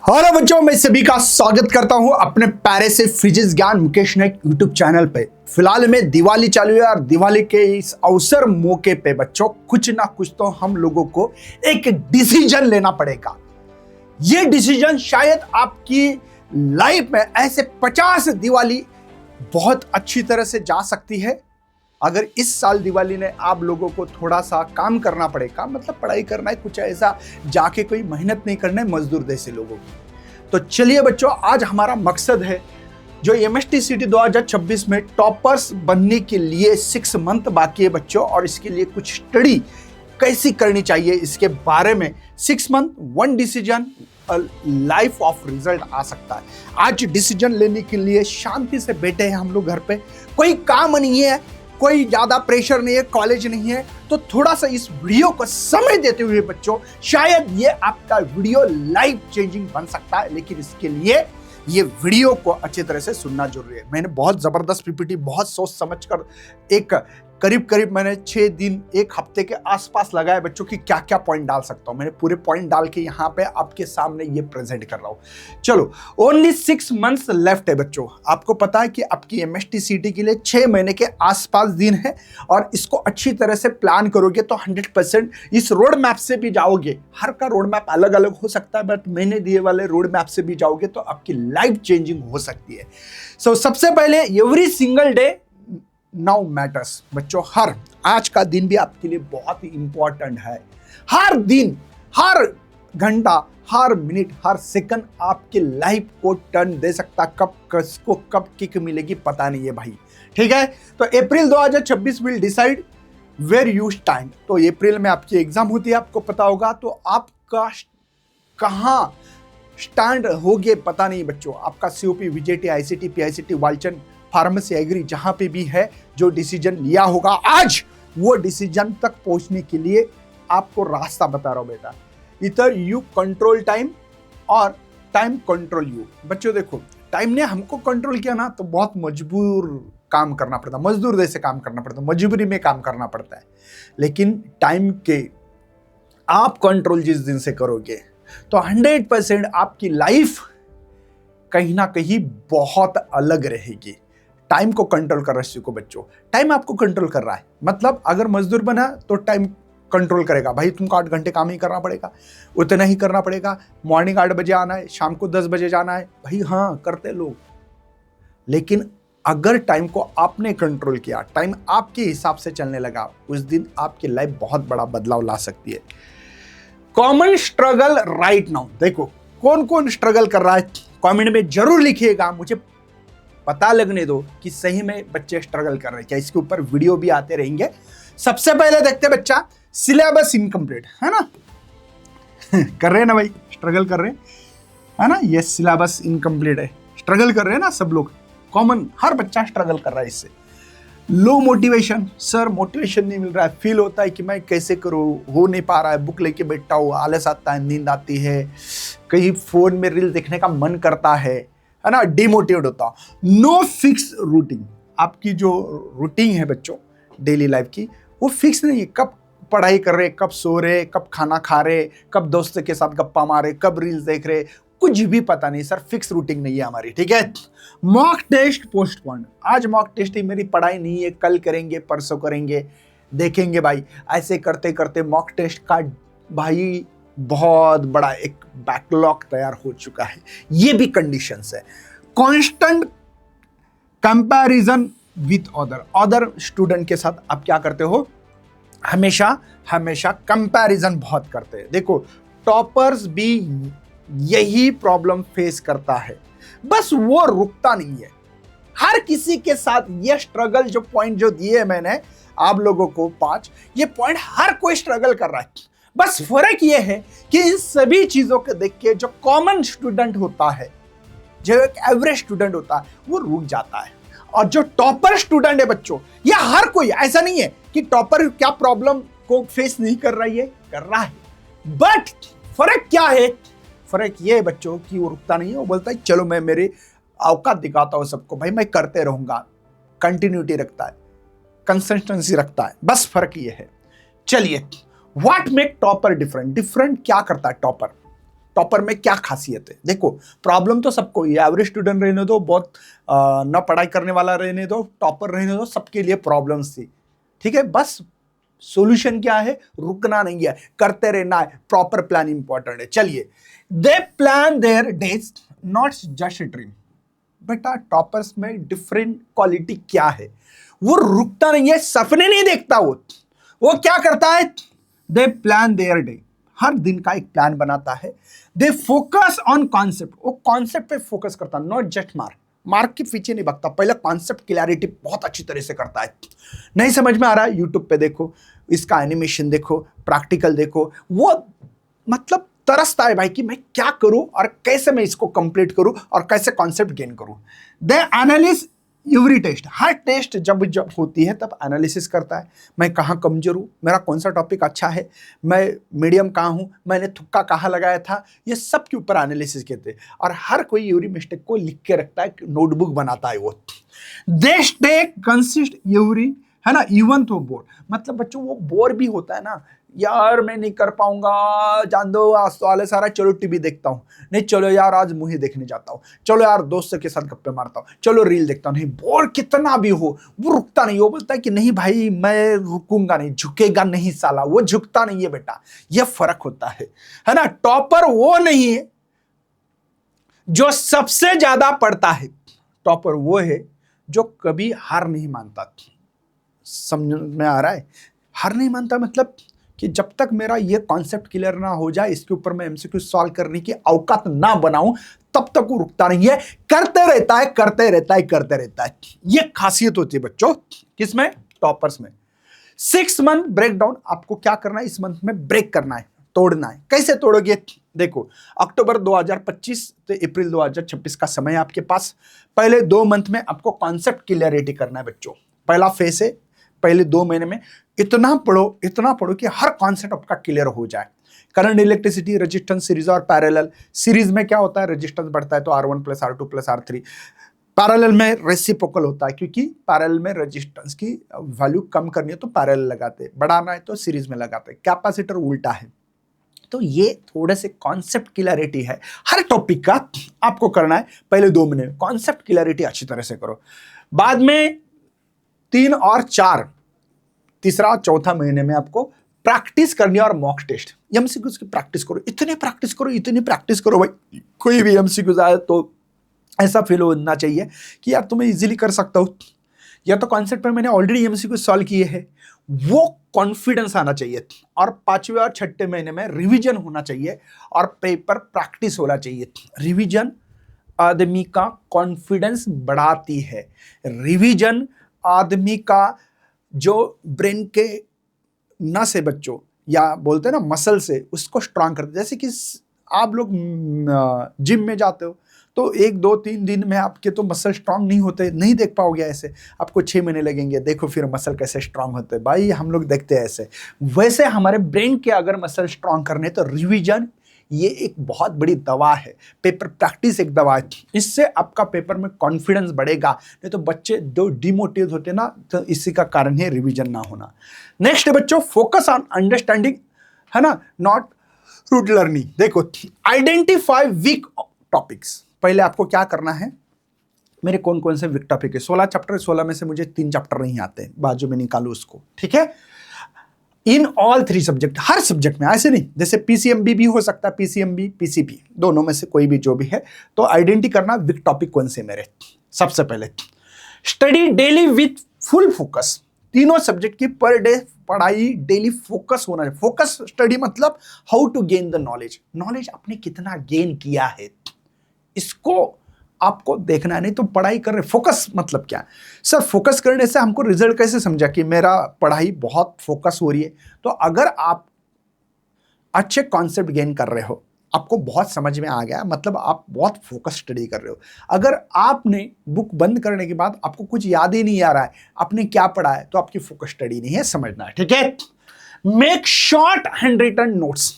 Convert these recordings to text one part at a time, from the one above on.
Hello बच्चों, मैं सभी का स्वागत करता हूं अपने प्यारे से फिजिक्स ज्ञान मुकेश नायक यूट्यूब चैनल पे। फिलहाल में दिवाली चालू है और दिवाली के इस अवसर मौके पे बच्चों कुछ ना कुछ तो हम लोगों को एक डिसीजन लेना पड़ेगा। ये डिसीजन शायद आपकी लाइफ में ऐसे 50 दिवाली बहुत अच्छी तरह से जा सकती है। अगर इस साल दिवाली ने आप लोगों को थोड़ा सा काम करना पड़ेगा, मतलब पढ़ाई करना है, कुछ ऐसा जाके कोई मेहनत नहीं करना है मजदूर जैसे लोगों की। तो चलिए बच्चों, आज हमारा मकसद है जो एमएसटी सिटी 2026 में टॉपर्स बनने के लिए 6 मंथ बाकी है बच्चों, और इसके लिए कुछ स्टडी कैसी करनी चाहिए इसके बारे में 6 month 1 decision life of result आ सकता है। आज डिसीजन लेने के लिए शांति से बैठे हैं हम लोग घर पे, कोई काम नहीं है, कोई ज्यादा प्रेशर नहीं है, कॉलेज नहीं है, तो थोड़ा सा इस वीडियो को समय देते हुए बच्चों शायद ये आपका वीडियो लाइफ चेंजिंग बन सकता है। लेकिन इसके लिए ये वीडियो को अच्छी तरह से सुनना जरूरी है। मैंने बहुत जबरदस्त पीपीटी बहुत सोच समझ कर एक करीब मैंने 6 दिन 1 हफ्ते के आसपास लगाए बच्चों की क्या क्या पॉइंट डाल सकता हूं। मैंने पूरे पॉइंट डाल के यहाँ पे आपके सामने ये प्रेजेंट कर रहा हूं। चलो, ओनली 6 मंथ्स लेफ्ट है बच्चों। आपको पता है कि आपकी एमएसटी सीटी के लिए 6 महीने के आसपास दिन है, और इसको अच्छी तरह से प्लान करोगे तो 100% इस रोड मैप से भी जाओगे। हर का रोड मैप अलग अलग हो सकता है, बट मैंने दिए वाले रोड मैप से भी जाओगे तो आपकी लाइफ चेंजिंग हो सकती है। सो सबसे पहले every single day now matters बच्चों। हर आज का दिन भी आपके लिए बहुत ही इंपॉर्टेंट है। हर दिन, हर घंटा, हर मिनट, हर सेकंड आपके लाइफ को टर्न दे सकता। कब किसको कब किक मिलेगी पता नहीं है भाई, ठीक है। तो April 2026 will decide where you stand. तो अप्रैल में आपकी एग्जाम होती है, आपको पता होगा, तो आपका कहां स्टैंड होगे पता नहीं बच्चों। आपका COP, VJT, ICT, PICT, Walchand, pharmacy, agri, जहां पे भी है जो डिसीजन लिया होगा आज, वो डिसीजन तक पहुंचने के लिए आपको रास्ता बता रहा हूं बेटा। इधर यू कंट्रोल टाइम और टाइम कंट्रोल यू। बच्चों देखो, टाइम ने हमको कंट्रोल किया ना तो बहुत मजबूर काम करना पड़ता, मजदूर जैसे काम करना पड़ता, मजबूरी में काम करना पड़ता है। लेकिन टाइम के आप कंट्रोल जिस दिन से करोगे तो 100% आपकी लाइफ कहीं ना कहीं बहुत अलग रहेगी। टाइम को कंट्रोल कर रहे को बच्चों, टाइम आपको कंट्रोल कर रहा है। मतलब अगर मजदूर बना तो टाइम कंट्रोल करेगा, भाई तुमको 8 घंटे काम ही करना पड़ेगा, उतना ही करना पड़ेगा। मॉर्निंग 8 बजे आना है, शाम को 10 बजे जाना है, भाई हाँ करते लोग। लेकिन अगर टाइम को आपने कंट्रोल किया, टाइम आपके हिसाब से चलने लगा, उस दिन आपकी लाइफ बहुत बड़ा बदलाव ला सकती है। Common struggle right now. देखो कौन कौन स्ट्रगल कर रहा है, कमेंट में जरूर लिखिएगा, मुझे पता लगने दो कि सही में बच्चे स्ट्रगल कर रहे हैं क्या। इसके ऊपर वीडियो भी आते रहेंगे। सबसे पहले देखते हैं बच्चा, सिलेबस इनकम्प्लीट है ना कर रहे हैं ना भाई, स्ट्रगल कर रहे हैं है ना। ये सिलेबस इनकम्प्लीट है, स्ट्रगल कर रहे हैं ना सब लोग, कॉमन हर बच्चा स्ट्रगल कर रहा है इससे। लो मोटिवेशन, सर मोटिवेशन नहीं मिल रहा है, फील होता है कि मैं कैसे करूँ, हो नहीं पा रहा है, बुक लेके बैठा हूँ, आलस आता है, नींद आती है, कहीं फोन में रील देखने का मन करता है ना, डिमोटिवेट होता। No fix routine. आपकी जो रूटीन है बच्चों डेली लाइफ की, वो फिक्स नहीं है। कब पढ़ाई कर रहे, कब सो रहे, कब खाना खा रहे, कब दोस्त के साथ गप्पा मारे, कब रील्स देख रहे, कुछ भी पता नहीं सर, फिक्स रूटीन नहीं है हमारी, ठीक है। Mock test postpone. आज मॉक टेस्ट ही, मेरी पढ़ाई नहीं है, कल करेंगे, परसों करेंगे, देखेंगे भाई। ऐसे करते करते मॉक टेस्ट का भाई बहुत बड़ा एक बैकलॉग तैयार हो चुका है। ये भी कंडीशंस है। Constant comparison with other student के साथ आप क्या करते हो, हमेशा कंपैरिजन बहुत करते हैं। देखो टॉपर्स भी यही प्रॉब्लम फेस करता है, बस वो रुकता नहीं है। हर किसी के साथ ये स्ट्रगल, जो पॉइंट जो दिए मैंने आप लोगों को 5, ये पॉइंट हर कोई स्ट्रगल कर रहा है। बस फर्क ये है कि इन सभी चीजों को देख के जो कॉमन स्टूडेंट होता है, जो एक एवरेज स्टूडेंट होता है, वो रुक जाता है। और जो टॉपर स्टूडेंट है बच्चों, ये हर कोई, ऐसा नहीं है कि टॉपर क्या प्रॉब्लम को फेस नहीं कर रहा है, ये कर रहा है। बट फर्क क्या है, फर्क ये है बच्चों कि वो रुकता नहीं है, वो बोलता है चलो मैं मेरी औकात दिखाता हूं सबको, भाई मैं करते रहूंगा। कंटिन्यूटी रखता है, कंसिस्टेंसी रखता है, बस फर्क ये है। चलिए, what make topper different. Different क्या करता है टॉपर, टॉपर में क्या खासियत है? देखो, प्रॉब्लम तो सबको, ये एवरेज स्टूडेंट रहने दो, बहुत ना पढ़ाई करने वाला रहने दो, टॉपर रहने दो, सबके लिए प्रॉब्लम्स थी। ठीक है, बस सॉल्यूशन क्या है? रुकना नहीं है, करते रहना है, प्रॉपर प्लान इंपॉर्टेंट है। चलिए, दे plan there days not just dream. बेटा, टॉपर्स में डिफरेंट क्वालिटी क्या है? वो रुकता नहीं है, सपने नहीं देखता। वो क्या करता है? दे प्लान देयर डे, हर दिन का एक प्लान बनाता है। दे फोकस ऑन कॉन्सेप्ट, वो कॉन्सेप्ट पे फोकस करता है, नॉट जस्ट मार्क। मार्क के पीछे नहीं भागता, पहले कॉन्सेप्ट क्लैरिटी बहुत अच्छी तरह से करता है। नहीं समझ में आ रहा है, यूट्यूब पे देखो, इसका एनिमेशन देखो, प्रैक्टिकल देखो, वो मतलब तरसता है भाई कि मैं क्या करूं और कैसे मैं इसको कंप्लीट करूं और कैसे कॉन्सेप्ट गेन करूं। दे एनालिस एवरी टेस्ट, हर टेस्ट जब जब होती है तब एनालिसिस करता है, मैं कहाँ कमजोर हूँ, मेरा कौन सा टॉपिक अच्छा है, मैं मीडियम कहाँ हूँ, मैंने तुक्का कहाँ लगाया था, ये सब के ऊपर एनालिसिस कहते हैं। और हर कोई एवरी मिस्टेक को लिख के रखता है, नोटबुक बनाता है वो। दे स्टे कंसिस्ट एवरी, है ना, इवन तो बोर, मतलब बच्चों वो बोर भी होता है ना, यार मैं नहीं कर पाऊंगा, जान दो आज तो आले सारा, चलो टीवी देखता हूँ, नहीं चलो यार आज मूवी देखने जाता हूँ, चलो यार दोस्तों के साथ गप्पे मारता हूँ, चलो रील देखता हूँ। नहीं, बोर कितना भी हो वो रुकता नहीं, वो बोलता है कि नहीं भाई मैं रुकूंगा नहीं, झुकेगा नहीं साला, वो झुकता नहीं है बेटा, ये फर्क होता है ना। टॉपर वो नहीं है जो सबसे ज्यादा पढ़ता है, टॉपर वो है जो कभी हार नहीं मानता। समझ में आ रहा है? हार नहीं मानता मतलब कि जब तक मेरा ये कॉन्सेप्ट क्लियर ना हो जाए, इसके ऊपर मैं एमसीक्यू सॉल्व करने की औकात ना बनाऊं, तब तक वो रुकता नहीं है, करते रहता है, करते रहता है, करते रहता है। ये खासियत होती है बच्चों, किसमें? टॉपर्स में। 6 मंथ ब्रेक डाउन, आपको क्या करना है? इस मंथ में ब्रेक करना है, तोड़ना है। कैसे तोड़ोगे? देखो, अक्टूबर 2025 से अप्रैल 2026 का समय है आपके पास। पहले 2 मंथ में आपको कॉन्सेप्ट क्लियरिटी करना है बच्चों। पहला फेस है, पहले 2 महीने में इतना पढ़ो कि हर कॉन्सेप्ट आपका क्लियर हो जाए। करंट, इलेक्ट्रिसिटी, रेजिस्टेंस, सीरीज और पैरेलल। सीरीज में क्या होता है? रेजिस्टेंस बढ़ता है तो R1 plus R2 plus R3। Parallel में रेसिप्रोकल होता है, क्योंकि पैरेलल में रेजिस्टेंस की वैल्यू कम करनी है तो पैरेलल लगाते हैं, बढ़ाना है तो सीरीज में लगाते हैं। कैपेसिटर उल्टा है। तो ये थोड़े से कॉन्सेप्ट क्लैरिटी है, हर टॉपिक का आपको करना है। पहले 2 महीने कॉन्सेप्ट क्लैरिटी अच्छी तरह से करो, बाद में 3 और 4, तीसरा चौथा महीने में आपको प्रैक्टिस करनी है और मॉक टेस्ट। एमसीक्यूज की प्रैक्टिस करो, इतनी प्रैक्टिस करो भाई, कोई भी एमसीक्यूज आए तो ऐसा फील होना चाहिए कि यार तुम्हें इजीली कर सकता हूँ, या तो कॉन्सेप्ट पे मैंने ऑलरेडी एमसीक्यू सॉल्व किए हैं, वो कॉन्फिडेंस आना चाहिए। और 5वें और 6ठे महीने में रिवीजन होना चाहिए और पेपर प्रैक्टिस होना चाहिए। रिवीजन आदमी का कॉन्फिडेंस बढ़ाती है। रिवीजन आदमी का जो ब्रेन के नस है बच्चों, या बोलते हैं ना मसल से, उसको स्ट्रांग करते। जैसे कि आप लोग जिम में जाते हो तो 1 2 3 दिन में आपके तो मसल स्ट्रांग नहीं होते, नहीं देख पाओगे ऐसे, आपको 6 महीने लगेंगे, देखो फिर मसल कैसे स्ट्रांग होते हैं। भाई हम लोग देखते हैं ऐसे। वैसे हमारे ब्रेन के अगर मसल स्ट्रांग करने तो रिवीजन ये एक बहुत बड़ी दवा है, पेपर प्रैक्टिस एक दवा है। इससे आपका पेपर में कॉन्फिडेंस बढ़ेगा। नहीं तो बच्चे जो डिमोटिवेट होते हैं ना, तो इसी का कारण है रिवीजन ना होना। नेक्स्ट है बच्चों, फोकस ऑन अंडरस्टैंडिंग, है ना, नॉट रूट लर्निंग। देखो, आइडेंटिफाई वीक टॉपिक्स। पहले आपको क्या करना है? मेरे कौन कौन से वीक टॉपिक है? 16 चैप्टर, 16 में से मुझे 3 चैप्टर नहीं आते, बाजू में निकालो उसको, ठीक है। In all 3 subject, her subject में, ऐसे नहीं जैसे पीसीएमबी भी हो सकता है, पीसीएमबी पीसीबी दोनों में से कोई भी जो भी है, तो आइडेंटिटी करना वीक टॉपिक कौन से मेरे। सबसे पहले study daily with full focus. तीनों सब्जेक्ट की पर डे पढ़ाई डेली फोकस होना है। फोकस स्टडी मतलब how to gain the knowledge, knowledge आपने कितना गेन किया है इसको आपको देखना है, नहीं तो पढ़ाई कर रहे। फोकस मतलब क्या सर? फोकस करने से हमको रिजल्ट कैसे समझा कि मेरा पढ़ाई बहुत फोकस हो रही है? तो अगर आप अच्छे कॉन्सेप्ट गेन कर रहे हो, आपको बहुत समझ में आ गया, मतलब आप बहुत फोकस स्टडी कर रहे हो। अगर आपने बुक बंद करने के बाद आपको कुछ याद ही नहीं आ रहा है आपने क्या पढ़ा है, तो आपकी फोकस स्टडी नहीं है, समझना है, ठीक है। Make short hand written notes.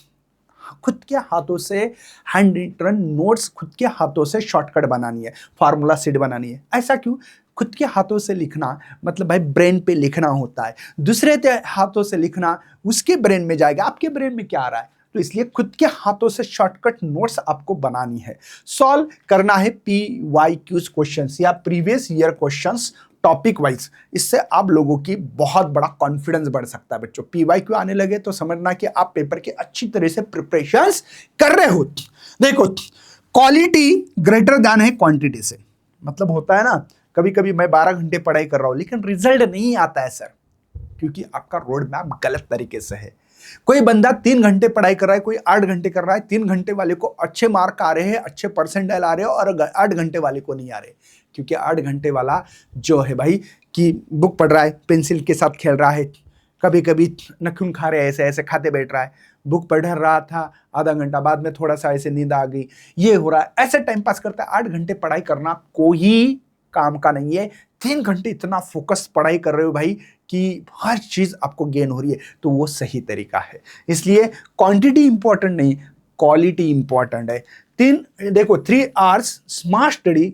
खुद के हाथों से हैंड रिटन नोट्स, खुद के हाथों से शॉर्टकट बनानी है, फार्मूला शीट बनानी है। ऐसा क्यों? खुद के हाथों से लिखना मतलब भाई ब्रेन पे लिखना होता है। दूसरे के हाथों से लिखना उसके ब्रेन में जाएगा, आपके ब्रेन में क्या आ रहा है? तो इसलिए खुद के हाथों से शॉर्टकट नोट्स आपको बनानी है, सॉल्व करना है PYQs क्वेश्चंस या previous year questions topic wise. इससे आप लोगों की बहुत बड़ा कॉन्फिडेंस बढ़ सकता है बच्चों। PYQ आने लगे तो समझना कि आप पेपर के अच्छी तरह से प्रिपरेशंस कर रहे हो। देखो, क्वालिटी ग्रेटर दैन है क्वांटिटी से। मतलब होता है ना, कभी कभी मैं 12 घंटे पढ़ाई कर रहा हूं लेकिन रिजल्ट नहीं आता है सर, क्योंकि आपका रोड मैप गलत तरीके से है। कोई बंदा 3 घंटे पढ़ाई कर रहा है, कोई 8 घंटे कर रहा है। 3 घंटे वाले को अच्छे मार्क आ रहे हैं, अच्छे परसेंटाइल आ रहे हैं, और 8 घंटे वाले को नहीं आ रहे, क्योंकि 8 घंटे वाला जो है भाई कि बुक पढ़ रहा है, पेंसिल के साथ खेल रहा है, कभी कभी नखून खा रहे, ऐसे ऐसे खाते बैठ रहा है। बुक पढ़ रहा था आधा घंटा, बाद में थोड़ा सा ऐसे नींद आ गई, ये हो रहा है, ऐसे टाइम पास करता है। 8 घंटे पढ़ाई करना कोई काम का नहीं है। 3 घंटे इतना फोकस पढ़ाई कर रहे हो भाई कि हर चीज आपको गेन हो रही है, तो वो सही तरीका है। इसलिए क्वांटिटी इंपॉर्टेंट नहीं, क्वालिटी इंपॉर्टेंट है। 3 आवर्स स्मार्ट स्टडी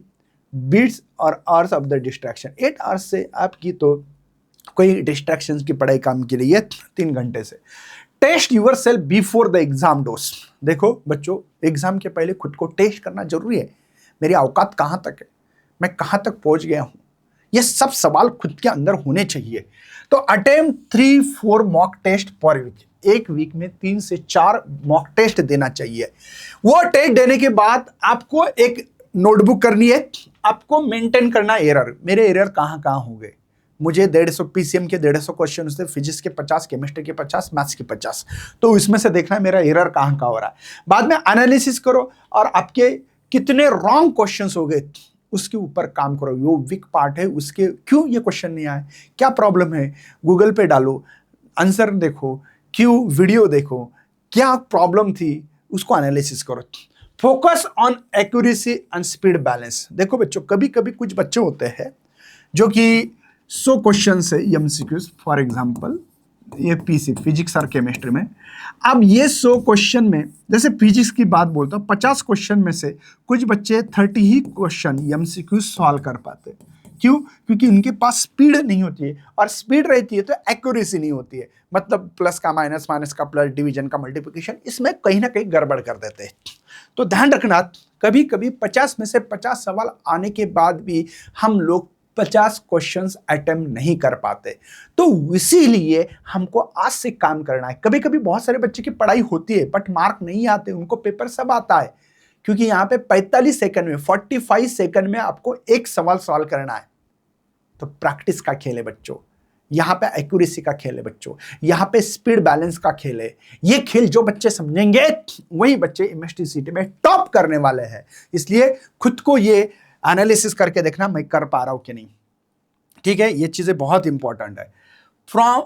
बीट्स और hours of the distraction. 8 hours से आपकी तो कोई डिस्ट्रैक्शन की पढ़ाई काम की रही है 3 घंटे से। Test yourself before the exam does. देखो बच्चों, एग्जाम के पहले खुद को टेस्ट करना जरूरी है। मेरी औकात कहां तक है, मैं कहां तक पहुंच गया हूं, ये सब सवाल खुद के अंदर होने चाहिए। तो attempt 3-4 mock test per week. एक वीक में 3 से 4 मॉक टेस्ट देना चाहिए। वो टेस्ट देने के बाद आपको एक नोटबुक करनी है, आपको मेंटेन करना एरर। मेरे एरर कहां कहां हो गए, मुझे 150 PCM के 150 क्वेश्चन थे, फिजिक्स के 50, केमिस्ट्री के 50, मैथ्स के 50। तो इसमें से देखना है मेरा एरर कहां कहां हो रहा है। बाद में एनालिसिस करो और आपके कितने रॉन्ग क्वेश्चंस हो गए उसके ऊपर काम करो। वो वीक पार्ट है, उसके क्यों ये क्वेश्चन नहीं आए, क्या प्रॉब्लम है, गूगल पे डालो, आंसर देखो, क्यों वीडियो देखो, क्या प्रॉब्लम थी, उसको एनालिसिस करो। Focus on accuracy and speed balance. देखो बच्चों, कभी कभी कुछ बच्चे होते हैं जो कि 100 क्वेश्चन है MCQs, फॉर एग्जाम्पल ये PC फिजिक्स और केमिस्ट्री में। अब ये 100 क्वेश्चन में, जैसे फिजिक्स की बात बोलता हूँ, 50 क्वेश्चन में से कुछ बच्चे 30 ही क्वेश्चन MCQ सॉल्व कर पाते। क्यों? क्योंकि उनके पास स्पीड नहीं होती है, और स्पीड रहती है तो एक्यूरेसी नहीं होती है। मतलब प्लस का माइनस, माइनस का प्लस, डिवीजन का मल्टीप्लिकेशन, इसमें कहीं ना कहीं गड़बड़ कर देते हैं। तो ध्यान रखना, कभी कभी 50 में से 50 सवाल आने के बाद भी हम लोग 50 क्वेश्चंस अटेम्प्ट नहीं कर पाते। तो इसीलिए हमको आज से काम करना है। कभी कभी बहुत सारे बच्चे की पढ़ाई होती है बट मार्क नहीं आते, उनको पेपर सब आता है, क्योंकि यहाँ पे 45 सेकंड में, 45 सेकंड में आपको एक सवाल सॉल्व करना है। तो प्रैक्टिस का खेल है बच्चों, यहाँ पे एक्यूरेसी का खेल है बच्चों, यहाँ पे स्पीड बैलेंस का खेल है। ये खेल जो बच्चे समझेंगे वही बच्चे MST में टॉप करने वाले हैं। इसलिए खुद को ये एनालिसिस करके देखना मैं कर पा रहा हूं कि नहीं। ठीक है, ये चीजें बहुत इंपॉर्टेंट है। From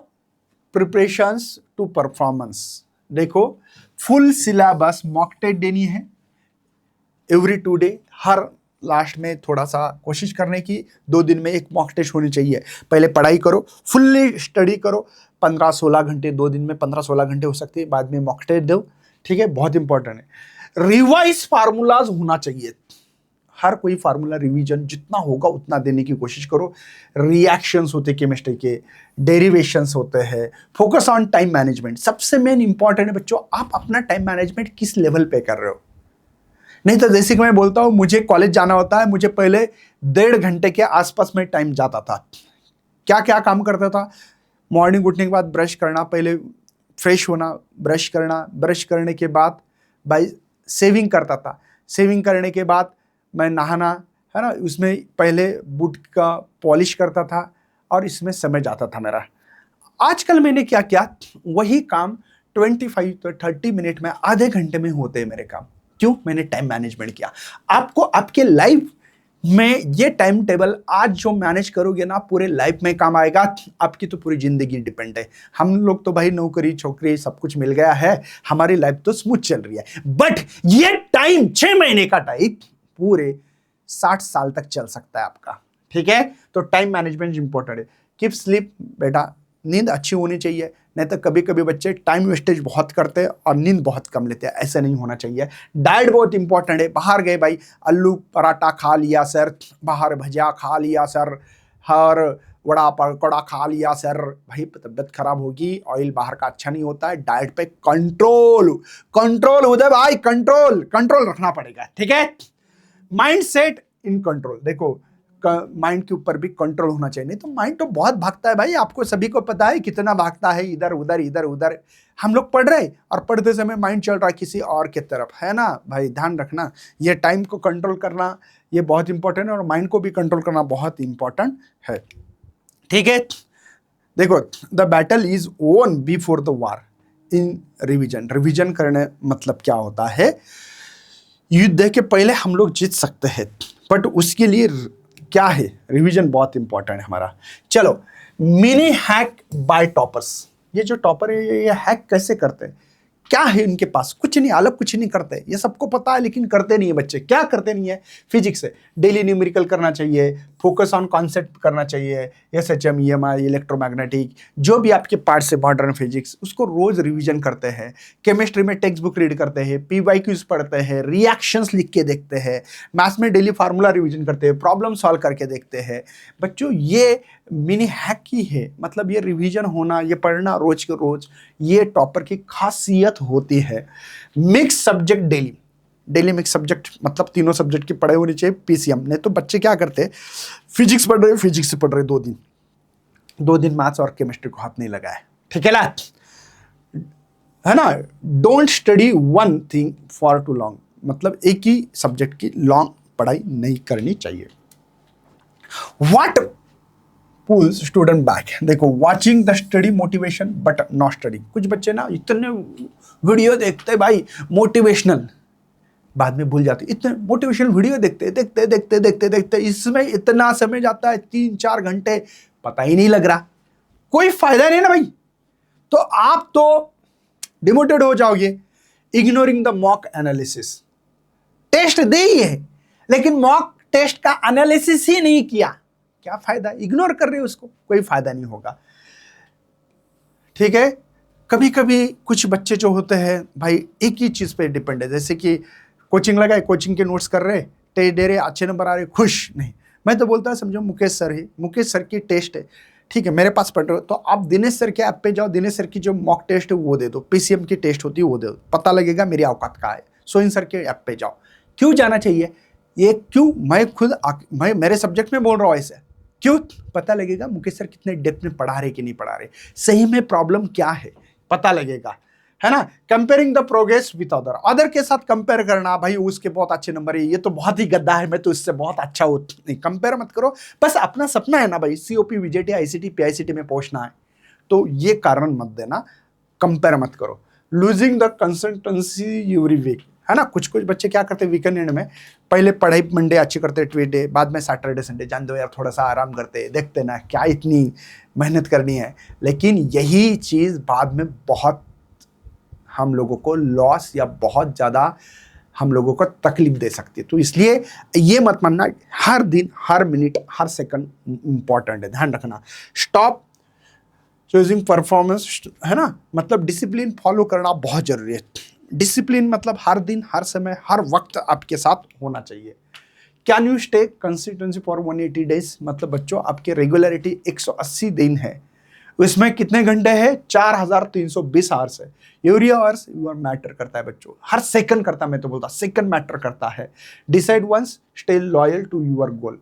preparations to performance. देखो, फुल सिलेबस मॉक टेस्ट देनी है एवरी 2 डे। हर लास्ट में थोड़ा सा कोशिश करने की 2 दिन में एक मॉक टेस्ट होनी चाहिए। पहले पढ़ाई करो, फुल्ली स्टडी करो, 15-16 घंटे, 2 दिन में 15-16 घंटे हो सकती है, बाद में मॉक टेस्ट दो। ठीक है, बहुत इंपॉर्टेंट है। रिवाइज फार्मूलाज होना चाहिए। हर कोई फार्मूला रिवीजन जितना होगा उतना देने की कोशिश करो। रिएक्शंस होते हैं केमिस्ट्री के, डेरिवेशंस होते हैं। फोकस ऑन टाइम मैनेजमेंट सबसे मेन इंपॉर्टेंट है बच्चों। आप अपना टाइम मैनेजमेंट किस लेवल पे कर रहे हो? नहीं तो जैसे कि मैं बोलता हूं, मुझे कॉलेज जाना होता है, मुझे पहले 1.5 घंटे के आसपास में टाइम जाता था। क्या क्या काम करता था? मॉर्निंग उठने के बाद ब्रश करना, पहले फ्रेश होना, ब्रश करना, ब्रश करने के बाद भाई सेविंग करता था। सेविंग करने के बाद मैं नहाना, है ना, उसमें पहले बूट का पॉलिश करता था और इसमें समय जाता था मेरा। आजकल मैंने क्या किया, वही काम 25 to 30 मिनट में, आधे घंटे में होते हैं मेरे काम। क्यों? मैंने टाइम मैनेजमेंट किया। आपको आपके लाइफ में ये टाइम टेबल आज जो मैनेज करोगे ना, पूरे लाइफ में काम आएगा। आपकी तो पूरी जिंदगी डिपेंड है। हम लोग तो भाई नौकरी छोकरी सब कुछ मिल गया है, हमारी लाइफ तो स्मूथ चल रही है। बट ये टाइम 6 महीने का टाइम पूरे 60 साल तक चल सकता है आपका। ठीक है, तो टाइम मैनेजमेंट इंपॉर्टेंट है। कीप स्लीप बेटा, नींद अच्छी होनी चाहिए। नहीं तो कभी कभी बच्चे टाइम वेस्टेज बहुत करते हैं और नींद बहुत कम लेते हैं, ऐसा नहीं होना चाहिए। डाइट बहुत इंपॉर्टेंट है। बाहर गए भाई, आलू पराठा खा लिया सर, बाहर भजिया खा लिया सर, और वड़ा पकौड़ा खा लिया सर, भाई तबियत खराब होगी, ऑयल बाहर का अच्छा नहीं होता है, डाइट पे कंट्रोल कंट्रोल उदय भाई, कंट्रोल कंट्रोल रखना पड़ेगा, ठीक है। माइंड सेट इन कंट्रोल, देखो माइंड के ऊपर भी कंट्रोल होना चाहिए, नहीं तो माइंड तो बहुत भागता है भाई, आपको सभी को पता है कितना भागता है, इधर उधर इधर उधर। हम लोग पढ़ रहे और पढ़ते समय माइंड चल रहा है किसी और की तरफ, है ना भाई, ध्यान रखना, ये टाइम को कंट्रोल करना ये बहुत इंपॉर्टेंट है और माइंड को भी कंट्रोल करना बहुत इंपॉर्टेंट है, ठीक है। देखो, द बैटल इज वोन before the war in revision. Revision करने मतलब क्या होता है, युद्ध के पहले हम लोग जीत सकते हैं, बट उसके लिए क्या है, रिवीजन बहुत इंपॉर्टेंट है हमारा। चलो, मिनी हैक बाय टॉपर्स। ये जो टॉपर है ये हैक कैसे करते हैं, क्या है इनके पास, कुछ नहीं, अलग कुछ नहीं करते, ये सबको पता है लेकिन करते नहीं है बच्चे। क्या करते नहीं है, फिजिक्स है, डेली न्यूमेरिकल करना चाहिए, फोकस ऑन कॉन्सेप्ट करना चाहिए, SHM EMI इलेक्ट्रोमैग्नेटिक, जो भी आपके पार्ट्स है मॉडर्न फिजिक्स, उसको रोज रिवीजन करते हैं। केमिस्ट्री में टेक्स्ट बुक रीड करते हैं, PYQs पढ़ते हैं, रिएक्शंस लिख के देखते हैं, मैथ्स में डेली फार्मूला रिवीजन करते हैं, प्रॉब्लम सॉल्व करके देखते हैं। बच्चों ये मिनी हैक ही है, मतलब ये रिवीजन होना, ये पढ़ना रोज के रोज, ये टॉपर की खासियत होती है। Mix subject daily, daily mix subject मतलब तीनों सब्जेक्ट की पढ़ाई होनी चाहिए, PCM। नहीं तो बच्चे क्या करते, फिजिक्स पढ़ रहे, फिजिक्स से पढ़ रहे 2 दिन मैथ्स और केमिस्ट्री को हाथ नहीं लगाए, ठीक है ना, है ना। Don't study one thing for too long, मतलब एक ही सब्जेक्ट की लॉन्ग पढ़ाई नहीं करनी चाहिए। व्हाट पुल्स स्टूडेंट बैक, देखो, watching the study motivation but not study. कुछ बच्चे ना इतने वीडियो देखते भाई मोटिवेशनल, बाद में भूल जाते, इतने मोटिवेशनल वीडियो देखते देखते देखते देखते देखते इसमें इतना समय जाता है 3-4 घंटे, पता ही नहीं लग रहा, कोई फायदा नहीं ना भाई। तो आप तो डिमोटिवेट हो जाओगे। Ignoring the mock analysis, test दे ही है लेकिन मॉक टेस्ट का एनालिसिस ही नहीं किया, क्या फायदा, इग्नोर कर रहे हो उसको, कोई फायदा नहीं होगा, ठीक है। कभी कभी कुछ बच्चे जो होते हैं भाई एक ही चीज पे डिपेंड है, जैसे कि कोचिंग लगाए, कोचिंग के नोट्स कर रहे, टेस्ट दे रहे, अच्छे नंबर आ रहे, खुश नहीं। मैं तो बोलता है समझो मुकेश सर है, मुकेश सर की टेस्ट है, ठीक है, मेरे पास पढ़ रहे हो तो आप दिनेश सर के ऐप पे जाओ, दिनेश सर की जो मॉक टेस्ट है वो दे दो, PCM की टेस्ट होती है वो दे दो, पता लगेगा मेरी औकात का है। सोइन सर के ऐप पे जाओ, क्यों जाना चाहिए ये, क्यों, मैं खुद मैं मेरे सब्जेक्ट में बोल रहा हूँ ऐसे, क्यों, पता लगेगा मुकेश सर कितने डेप्थ में पढ़ा रहे कि नहीं पढ़ा रहे, सही में प्रॉब्लम क्या है पता लगेगा, है ना। Comparing the progress with other के साथ कंपेयर करना, भाई उसके बहुत अच्छे नंबर है, ये तो बहुत ही गद्दा है, मैं तो इससे बहुत अच्छा हूं, नहीं, कंपेयर मत करो। बस अपना सपना है ना भाई, COP VJT ICT PICT में पहुंचना है, तो ये कारण मत देना, कंपेयर मत करो। Losing the consistency every week, है ना। कुछ कुछ बच्चे क्या करते हैं वीकेंड में, पहले पढ़ाई मंडे अच्छी करते, ट्यूसडे, बाद में सैटरडे संडे, जान दो यार थोड़ा सा आराम करते, देखते ना क्या इतनी मेहनत करनी है, लेकिन यही चीज़ बाद में बहुत हम लोगों को लॉस या बहुत ज़्यादा हम लोगों को तकलीफ दे सकती है। तो इसलिए ये मत मानना, हर दिन हर मिनट हर सेकंड इंपॉर्टेंट है, ध्यान रखना। स्टॉप चूजिंग परफॉर्मेंस, है ना, मतलब डिसिप्लिन फॉलो करना बहुत जरूरी है। डिसिप्लिन मतलब हर दिन हर समय हर वक्त आपके साथ होना चाहिए। Can you stay consistency for 180 days, मतलब बच्चों आपके रेगुलरिटी 180 दिन है, उसमें कितने घंटे हैं, 4320 आवर्स है। एवरी आवर्स यूर मैटर करता है बच्चों, हर सेकंड करता है, मैं तो बोलता सेकंड मैटर करता है। Decide once, stay loyal to your goal.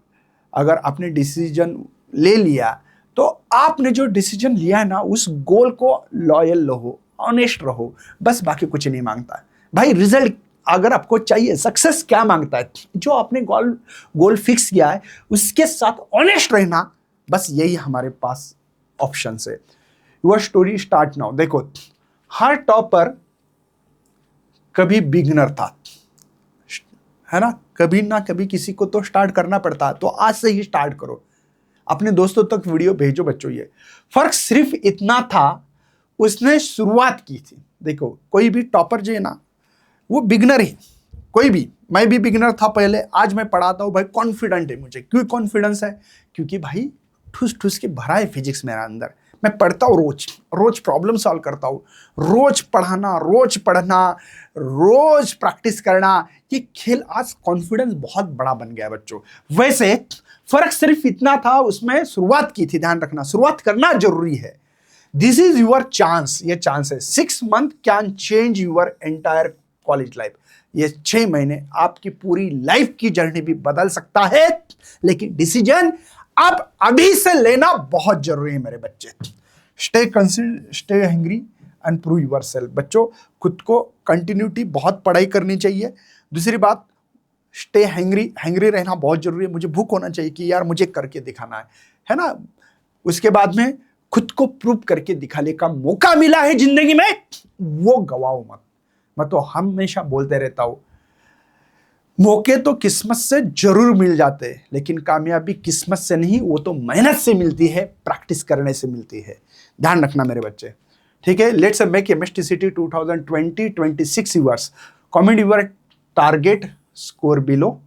अगर आपने डिसीजन ले लिया तो आपने जो डिसीजन लिया है ना उस गोल को लॉयल रहो, ऑनेस्ट रहो, बस, बाकी कुछ नहीं मांगता है भाई। रिजल्ट अगर आपको चाहिए, सक्सेस क्या मांगता है, जो आपने गोल फिक्स किया है उसके साथ ऑनेस्ट रहना, बस यही हमारे पास ऑप्शन है। Your story start now. देखो, हर टॉपर कभी बिगिनर था, है ना, कभी ना कभी किसी को तो स्टार्ट करना पड़ता है, तो आज से ही स्टार्ट करो, अपने दोस्तों तक वीडियो भेजो बच्चों। ये फर्क सिर्फ इतना था, उसने शुरुआत की थी। देखो, कोई भी टॉपर जो है ना वो बिगिनर ही, कोई भी, मैं भी बिगिनर था पहले, आज मैं पढ़ाता हूँ भाई, कॉन्फिडेंट है मुझे। क्यों कॉन्फिडेंस है, क्योंकि भाई ठूस ठूस के भरा है फिजिक्स मेरा अंदर, मैं पढ़ता हूँ रोज रोज प्रॉब्लम सॉल्व करता हूँ, रोज पढ़ाना, रोज पढ़ना, रोज प्रैक्टिस करना, ये खेल आज कॉन्फिडेंस बहुत बड़ा बन गया है बच्चों। वैसे फर्क सिर्फ इतना था, उसमें शुरुआत की थी, ध्यान रखना शुरुआत करना जरूरी है। दिस इज योर चांस, ये चांस है। 6 month can change your entire college life. ये 6 महीने आपकी पूरी लाइफ की जर्नी भी बदल सकता है, लेकिन डिसीजन अब अभी से लेना बहुत जरूरी है मेरे बच्चे। Stay hungry and prove yourself. बच्चों खुद को कंटिन्यूटी, बहुत पढ़ाई करनी चाहिए। दूसरी बात, स्टे हैंग्री रहना बहुत जरूरी है। मुझे भूख होना चाहिए कि यार मुझे करके दिखाना है ना। उसके बाद में खुद को प्रूव करके दिखाने का मौका मिला है जिंदगी में, वो गवाओ मत। मैं तो हमेशा बोलते रहता हूं, मौके तो किस्मत से जरूर मिल जाते हैं, लेकिन कामयाबी किस्मत से नहीं, वो तो मेहनत से मिलती है, प्रैक्टिस करने से मिलती है। ध्यान रखना मेरे बच्चे, ठीक है। Let's make MHT CET 2020-26 yours. Comment your target, score below,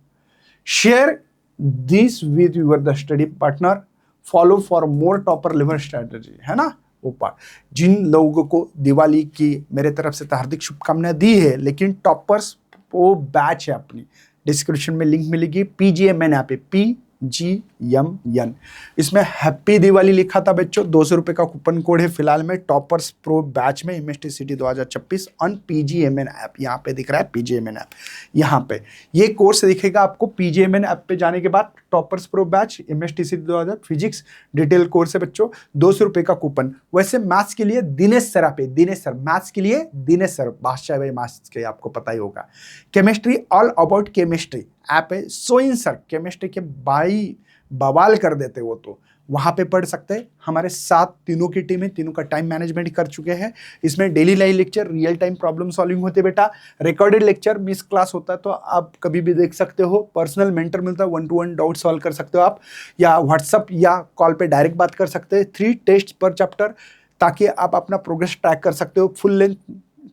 share this with your the study partner, follow for more topper level strategy, है ना वो पार्ट। जिन लोगों को दिवाली की मेरे तरफ से हार्दिक शुभकामनाएं दी है, लेकिन टॉपर्स वो बैच है अपनी, डिस्क्रिप्शन में लिंक मिलेगी। PGMN ऐप है, PGMN। इसमें हैप्पी दिवाली लिखा था बच्चों। 200 रुपये का कूपन कोड है फिलहाल में टॉपर्स प्रो बैच में, MST city 2026 on PGMN app. यहाँ पे दिख रहा है PGMN ऐप, यहाँ पे ये कोर्स दिखेगा आपको। PGMN ऐप पे जाने के बाद toppers pro batch, MST city 2000 physics detail course है बच्चों, 200 रुपये का कूपन। वैसे मैथ्स के लिए दिनेश सर पे, दिनेश सर, मैथ्स के लिए दिनेश सर, बादशाह भाई मैथ्स के आपको पता ही होगा। Chemistry all about chemistry app है, सोइन सर केमिस्ट्री के भाई बवाल कर देते, वो तो वहां पे पढ़ सकते हैं। हमारे साथ तीनों की टीम है, तीनों का टाइम मैनेजमेंट कर चुके हैं। इसमें daily live lecture, real time problem solving होते बेटा, रिकॉर्डेड लेक्चर, मिस क्लास होता है तो आप कभी भी देख सकते हो। पर्सनल मेंटर मिलता है, 1-to-1 डाउट सॉल्व कर सकते हो आप, या व्हाट्सअप या कॉल पे डायरेक्ट बात कर सकते हैं। 3 टेस्ट पर चैप्टर, ताकि आप अपना प्रोग्रेस ट्रैक कर सकते हो। फुल लेंथ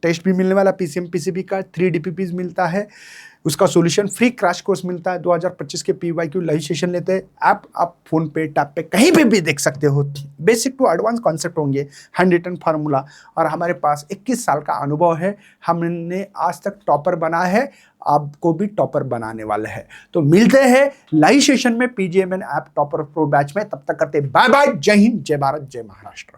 टेस्ट भी मिलने वाला, PCM PCB का 3 DPPs मिलता है, उसका सॉल्यूशन फ्री क्रैश कोर्स मिलता है। 2025 के PYQ लाइव सेशन लेते हैं। ऐप आप फोन पे, टैब पे, कहीं पे भी देख सकते हो। बेसिक टू एडवांस कॉन्सेप्ट होंगे, हैंड रिटन फार्मूला, और हमारे पास 21 साल का अनुभव है। हमने आज तक टॉपर बना है, आपको भी टॉपर बनाने वाले हैं। तो मिलते हैं लाइव सेशन में PGMN app topper pro batch में। तब तक करते बाय बाय। जय हिंद, जय भारत, जय महाराष्ट्र।